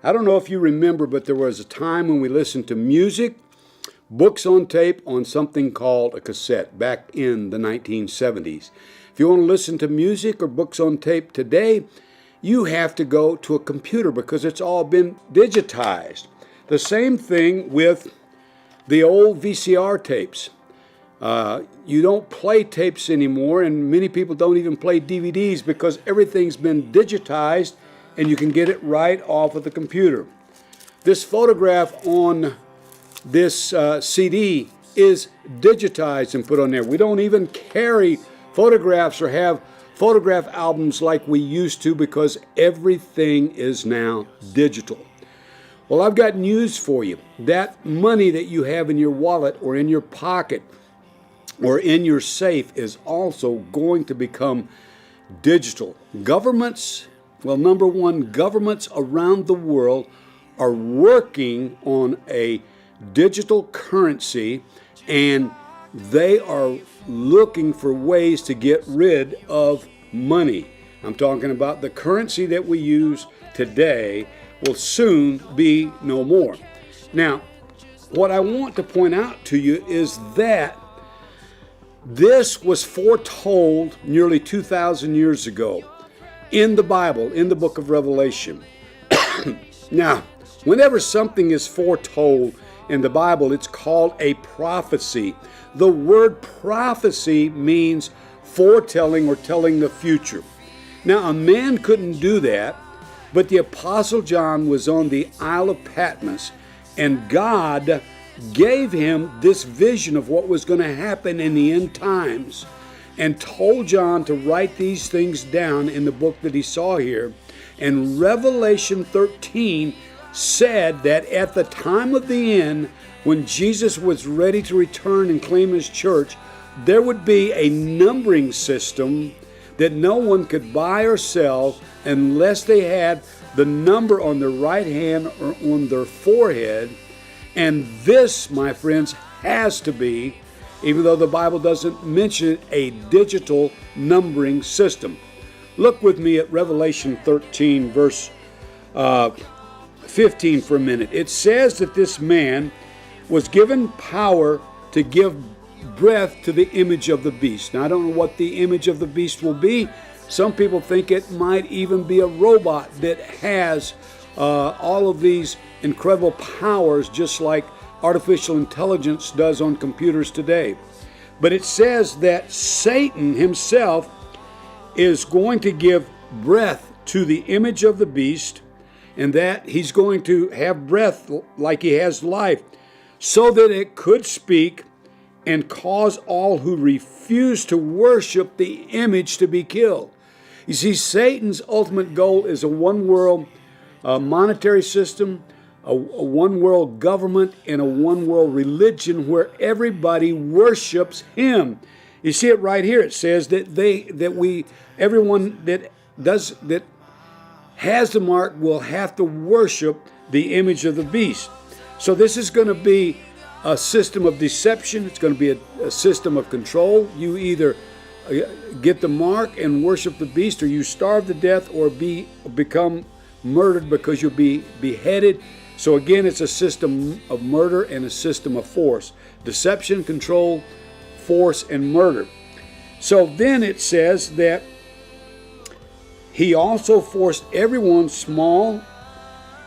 I don't know if you remember, but there was a time when we listened to music, books on tape on something called a cassette back in the 1970s. If you want to listen to music or books on tape today, you have to go to a computer because it's all been digitized. The same thing with the old VCR tapes. You don't play tapes anymore, and many people don't even play DVDs because everything's been digitized and you can get it right off of the computer. This photograph on this CD is digitized and put on there. We don't even carry photographs or have photograph albums like we used to because everything is now digital. Well, I've got news for you. That money that you have in your wallet or in your pocket or in your safe is also going to become digital. Governments, well, number one, governments around the world are working on a digital currency, and they are looking for ways to get rid of money. I'm talking about the currency that we use today will soon be no more. Now, what I want to point out to you is that this was foretold nearly 2,000 years ago in the Bible, in the book of Revelation. Now, whenever something is foretold in the Bible, it's called a prophecy. The word prophecy means foretelling or telling the future. Now, a man couldn't do that, but the Apostle John was on the Isle of Patmos, and God gave him this vision of what was going to happen in the end times and told John to write these things down in the book that he saw here. And Revelation 13 said that at the time of the end, when Jesus was ready to return and claim his church, there would be a numbering system that no one could buy or sell unless they had the number on their right hand or on their forehead. And this, my friends, has to be, even though the Bible doesn't mention it, a digital numbering system. Look with me at Revelation 13, verse 15 for a minute. It says that this man was given power to give breath to the image of the beast. Now, I don't know what the image of the beast will be. Some people think it might even be a robot that has all of these incredible powers, just like artificial intelligence does on computers today. But it says that Satan himself is going to give breath to the image of the beast, and that he's going to have breath like he has life, so that it could speak and cause all who refuse to worship the image to be killed. You see, Satan's ultimate goal is a one-world monetary system, a one-world government, and a one-world religion where everybody worships him. You see it right here. It says that everyone that has the mark will have to worship the image of the beast. So this is going to be a system of deception. It's going to be a system of control. You either get the mark and worship the beast, or you starve to death, or become murdered because you'll be beheaded. So again, it's a system of murder and a system of force. Deception, control, force, and murder. So then it says that he also forced everyone, small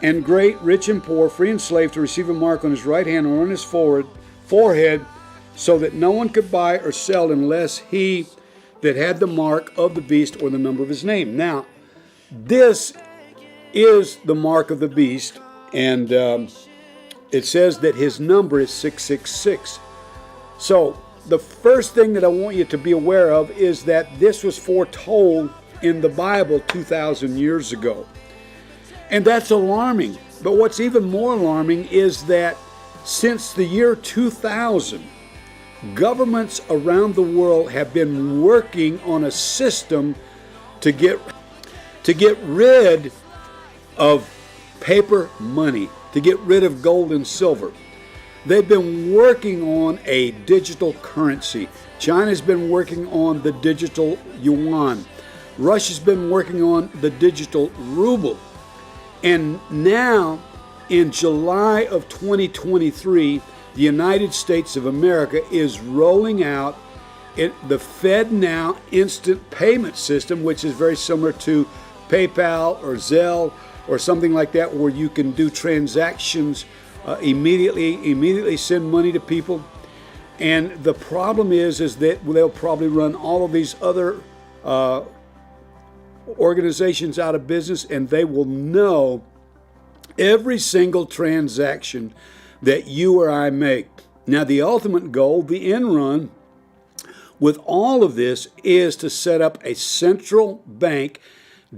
and great, rich and poor, free and slave, to receive a mark on his right hand or on his forehead, so that no one could buy or sell unless he that had the mark of the beast or the number of his name. Now, this is the mark of the beast, and it says that his number is 666. So the first thing that I want you to be aware of is that this was foretold in the Bible 2,000 years ago. And that's alarming. But what's even more alarming is that since the year 2000, governments around the world have been working on a system to get rid of paper money, to get rid of gold and silver. They've been working on a digital currency. China's been working on the digital yuan. Russia's been working on the digital ruble. And now, in July of 2023, the United States of America is rolling out the FedNow instant payment system, which is very similar to PayPal or Zelle or something like that, where you can do transactions immediately send money to people. And the problem is that they'll probably run all of these other organizations out of business, and they will know every single transaction that you or I make. Now, the ultimate goal, the end run with all of this, is to set up a central bank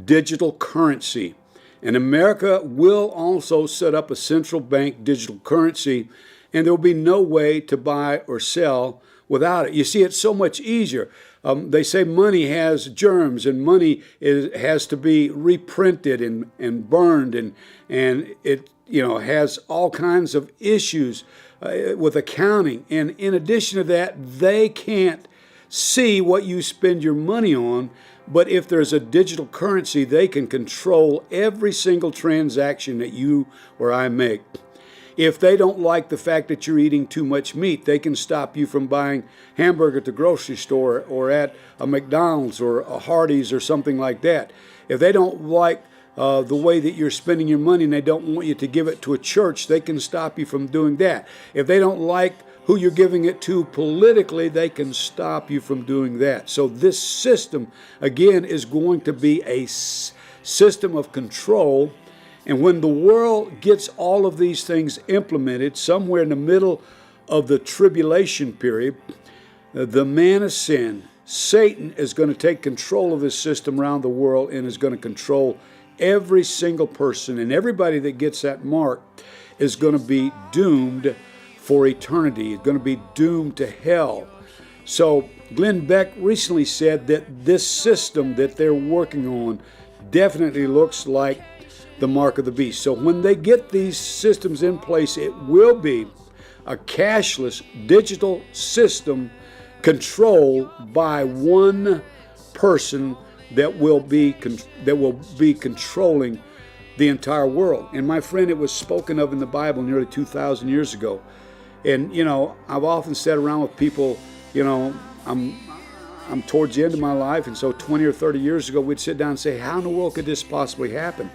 digital currency. And America will also set up a central bank digital currency, and there will be no way to buy or sell without it. You see, it's so much easier. They say money has germs, and money has to be reprinted and burned, and it has all kinds of issues with accounting. And in addition to that, they can't see what you spend your money on. But if there's a digital currency, they can control every single transaction that you or I make. If they don't like the fact that you're eating too much meat, they can stop you from buying hamburger at the grocery store or at a McDonald's or a Hardee's or something like that. If they don't like the way that you're spending your money and they don't want you to give it to a church, they can stop you from doing that. If they don't like who you're giving it to politically, they can stop you from doing that. So this system, again, is going to be a system of control. And when the world gets all of these things implemented, somewhere in the middle of the tribulation period, the man of sin, Satan, is going to take control of this system around the world and is going to control every single person. And everybody that gets that mark is going to be doomed for eternity. It's going to be doomed to hell. So Glenn Beck recently said that this system that they're working on definitely looks like the mark of the beast. So when they get these systems in place, it will be a cashless digital system controlled by one person that will be controlling the entire world. And my friend, it was spoken of in the Bible nearly 2,000 years ago. And I've often sat around with people. I'm towards the end of my life, and so 20 or 30 years ago, we'd sit down and say, how in the world could this possibly happen?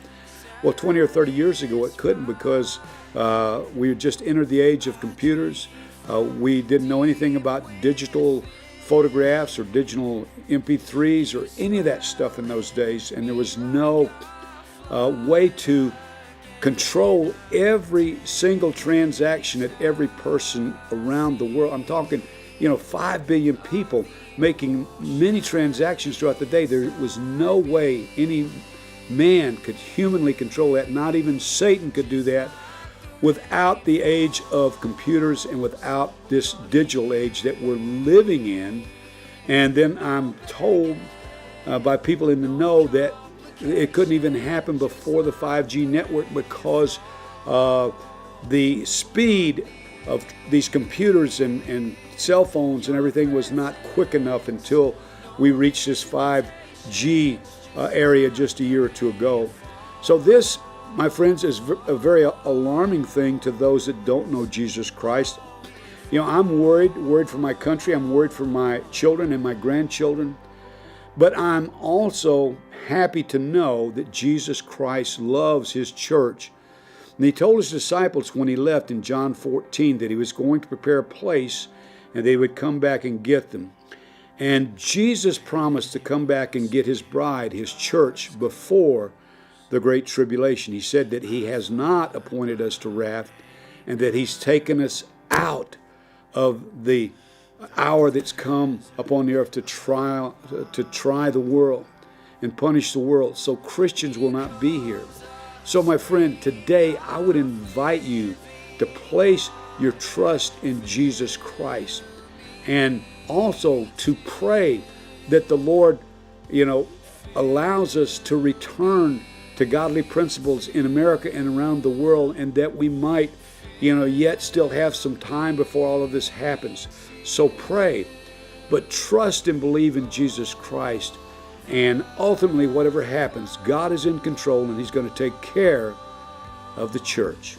Well, 20 or 30 years ago, it couldn't, because we had just entered the age of computers. We didn't know anything about digital photographs or digital MP3s or any of that stuff in those days, and there was no way to control every single transaction at every person around the world. I'm talking, 5 billion people making many transactions throughout the day. There was no way any man could humanly control that. Not even Satan could do that without the age of computers and without this digital age that we're living in. And then I'm told by people in the know that it couldn't even happen before the 5G network, because the speed of these computers and cell phones and everything was not quick enough until we reached this 5G area just a year or two ago. So this, my friends, is a very alarming thing to those that don't know Jesus Christ. I'm worried for my country. I'm worried for my children and my grandchildren. But I'm also happy to know that Jesus Christ loves his church. And he told his disciples when he left in John 14 that he was going to prepare a place and they would come back and get them. And Jesus promised to come back and get his bride, his church, before the Great Tribulation. He said that he has not appointed us to wrath, and that he's taken us out of the hour that's come upon the earth to try the world and punish the world. So Christians will not be here. So my friend, today I would invite you to place your trust in Jesus Christ, and also to pray that the Lord, allows us to return to godly principles in America and around the world, and that we might, yet still have some time before all of this happens. So pray, but trust and believe in Jesus Christ, And ultimately, whatever happens, God is in control and He's going to take care of the church.